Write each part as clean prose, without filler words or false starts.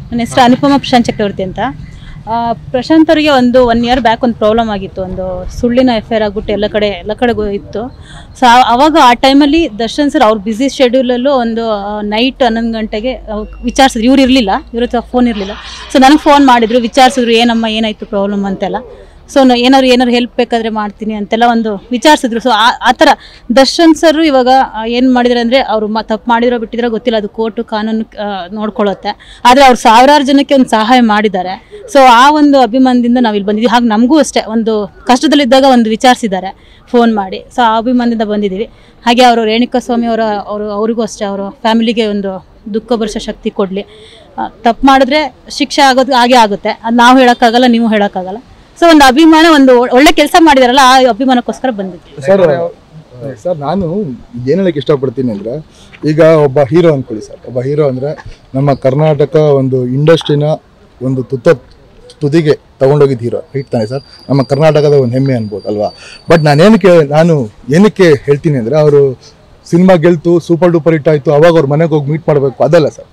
ನನ್ನ ಹೆಸರು ಅನುಪಮ ಪ್ರಶಾಂತ್ ಚಕ್ರವರ್ತಿ ಅಂತ. ಪ್ರಶಾಂತ್ ಅವರಿಗೆ 1 ಇಯರ್ ಬ್ಯಾಕ್ ಒಂದು ಪ್ರಾಬ್ಲಮ್ ಆಗಿತ್ತು. ಒಂದು ಸುಳ್ಳಿನ ಎಫ್ಐಆರ್ ಆಗ್ಬಿಟ್ಟು ಎಲ್ಲ ಕಡೆಗೂ ಇತ್ತು. ಸೊ ಅವಾಗ ಆ ಟೈಮಲ್ಲಿ ದರ್ಶನ್ ಸರ್ ಅವ್ರ ಬ್ಯುಸಿ ಶೆಡ್ಯೂಲಲ್ಲೂ ಒಂದು ನೈಟ್ 11 ಗಂಟೆಗೆ ವಿಚಾರಿಸಿದ್ರು. ಇವ್ರು ಇರಲಿಲ್ಲ, ಇವ್ರ ಹತ್ರ ಫೋನ್ ಇರಲಿಲ್ಲ. ಸೊ ನನಗೆ ಫೋನ್ ಮಾಡಿದ್ರು, ವಿಚಾರಿಸಿದ್ರು ಏನಮ್ಮ ಏನಾಯಿತು ಪ್ರಾಬ್ಲಮ್ ಅಂತೆಲ್ಲ. ಸೊ ಏನಾದ್ರು ಹೆಲ್ಪ್ ಬೇಕಾದರೆ ಮಾಡ್ತೀನಿ ಅಂತೆಲ್ಲ ಒಂದು ವಿಚಾರಿಸಿದ್ರು. ಸೊ ಆ ಥರ ದರ್ಶನ್ ಸರ್ ಇವಾಗ ಏನು ಮಾಡಿದ್ದಾರೆ ಅಂದರೆ, ಅವರು ತಪ್ಪು ಮಾಡಿದ್ರೋ ಬಿಟ್ಟಿದ್ರೋ ಗೊತ್ತಿಲ್ಲ, ಅದು ಕೋರ್ಟು ಕಾನೂನು ನೋಡ್ಕೊಳ್ಳುತ್ತೆ. ಆದರೆ ಅವ್ರು ಸಾವಿರಾರು ಜನಕ್ಕೆ ಒಂದು ಸಹಾಯ ಮಾಡಿದ್ದಾರೆ. ಸೊ ಆ ಒಂದು ಅಭಿಮಾನದಿಂದ ನಾವು ಇಲ್ಲಿ ಬಂದಿದ್ದೀವಿ. ಹಾಗೆ ನಮಗೂ ಅಷ್ಟೇ ಒಂದು ಕಷ್ಟದಲ್ಲಿದ್ದಾಗ ಒಂದು ವಿಚಾರಿಸಿದ್ದಾರೆ ಫೋನ್ ಮಾಡಿ. ಸೊ ಆ ಅಭಿಮಾನದಿಂದ ಬಂದಿದ್ದೀವಿ. ಹಾಗೆ ಅವರು ರೇಣುಕಾ ಸ್ವಾಮಿ ಅವ್ರಿಗೂ ಅಷ್ಟೇ, ಅವರ ಫ್ಯಾಮಿಲಿಗೆ ಒಂದು ದುಃಖ ಭರಿಸೋ ಶಕ್ತಿ ಕೊಡಲಿ. ತಪ್ಪು ಮಾಡಿದ್ರೆ ಶಿಕ್ಷೆ ಆಗೋದು ಹಾಗೆ ಆಗುತ್ತೆ. ಅದು ನಾವು ಹೇಳೋಕ್ಕಾಗಲ್ಲ, ನೀವು ಹೇಳೋಕ್ಕಾಗಲ್ಲ. ಸೊ ಒಂದು ಅಭಿಮಾನ, ಒಂದು ಒಳ್ಳೆ ಕೆಲಸ ಮಾಡಿದಾರಲ್ಲ, ಆ ಅಭಿಮಾನಕ್ಕೋಸ್ಕರ ಬಂದಿದ್ವಿ. ಸರ್ ನಾನು ಏನು ಹೇಳಕ್ಕೆ ಇಷ್ಟಪಡ್ತೀನಿ ಅಂದರೆ, ಈಗ ಒಬ್ಬ ಹೀರೋ ಅಂದ್ಕೊಳ್ಳಿ ಸರ್. ಒಬ್ಬ ಹೀರೋ ಅಂದರೆ ನಮ್ಮ ಕರ್ನಾಟಕ ಒಂದು ಇಂಡಸ್ಟ್ರಿನ ಒಂದು ತುದಿಗೆ ತಗೊಂಡೋಗಿದ್ದ ಹೀರೋ ತಾನೆ ಸರ್. ನಮ್ಮ ಕರ್ನಾಟಕದ ಒಂದು ಹೆಮ್ಮೆ ಅನ್ಬೋದು ಅಲ್ವಾ. ಬಟ್ ನಾನು ಏನಕ್ಕೆ ಹೇಳ್ತೀನಿ ಅಂದರೆ, ಅವರು ಸಿನಿಮಾ ಗೆಲ್ತು, ಸೂಪರ್ ಡೂಪರ್ ಹಿಟ್ ಆಯಿತು, ಅವಾಗ ಅವ್ರ ಮನೆಗೆ ಹೋಗಿ ಮೀಟ್ ಮಾಡಬೇಕು ಅದಲ್ಲ ಸರ್.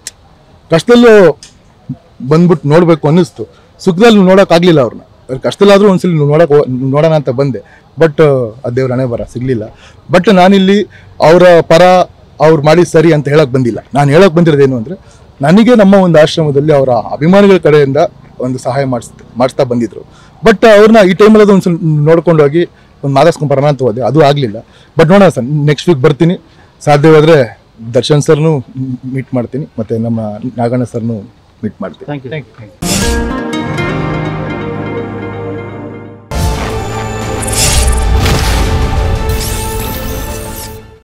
ಕಷ್ಟದಲ್ಲೂ ಬಂದ್ಬಿಟ್ಟು ನೋಡಬೇಕು ಅನ್ನಿಸ್ತು, ಸುಖದಲ್ಲಿ ನೋಡೋಕ್ಕಾಗಲಿಲ್ಲ ಅವ್ರನ್ನ. ಕಷ್ಟದಲ್ಲಾದರೂ ಒಂದ್ಸಲಿ ನೋಡೋಣ ಅಂತ ಬಂದೆ. ಬಟ್ ದೇವ್ರ ಹಣೆ ಬರ ಸಿಗಲಿಲ್ಲ. ಬಟ್ ನಾನಿಲ್ಲಿ ಅವರ ಪರ ಅವ್ರು ಮಾಡಿ ಸರಿ ಅಂತ ಹೇಳಕ್ಕೆ ಬಂದಿಲ್ಲ. ನಾನು ಹೇಳಕ್ಕೆ ಬಂದಿರೋದೇನು ಅಂದರೆ, ನನಗೆ ನಮ್ಮ ಒಂದು ಆಶ್ರಮದಲ್ಲಿ ಅವರ ಅಭಿಮಾನಿಗಳ ಕಡೆಯಿಂದ ಒಂದು ಸಹಾಯ ಮಾಡಿಸ್ತಾ ಬಂದಿದ್ರು. ಬಟ್ ಅವ್ರನ್ನ ಈ ಟೈಮಲ್ಲಿ ಅದು ಒಂದ್ಸಲ ನೋಡ್ಕೊಂಡೋಗಿ ಒಂದು ಮಾತಾಡ್ಸ್ಕೊಂಬರೋಣ ಅಂತ ಹೋದೆ, ಅದು ಆಗಲಿಲ್ಲ. ಬಟ್ ನೋಡೋಣ ಸರ್, ನೆಕ್ಸ್ಟ್ ವೀಕ್ ಬರ್ತೀನಿ. ಸಾಧ್ಯವಾದರೆ ದರ್ಶನ್ ಸರ್ನು ಮೀಟ್ ಮಾಡ್ತೀನಿ, ಮತ್ತು ನಮ್ಮ ನಾಗಣ್ಣ ಸರ್ನು ಮೀಟ್ ಮಾಡ್ತೀನಿ. Thank you.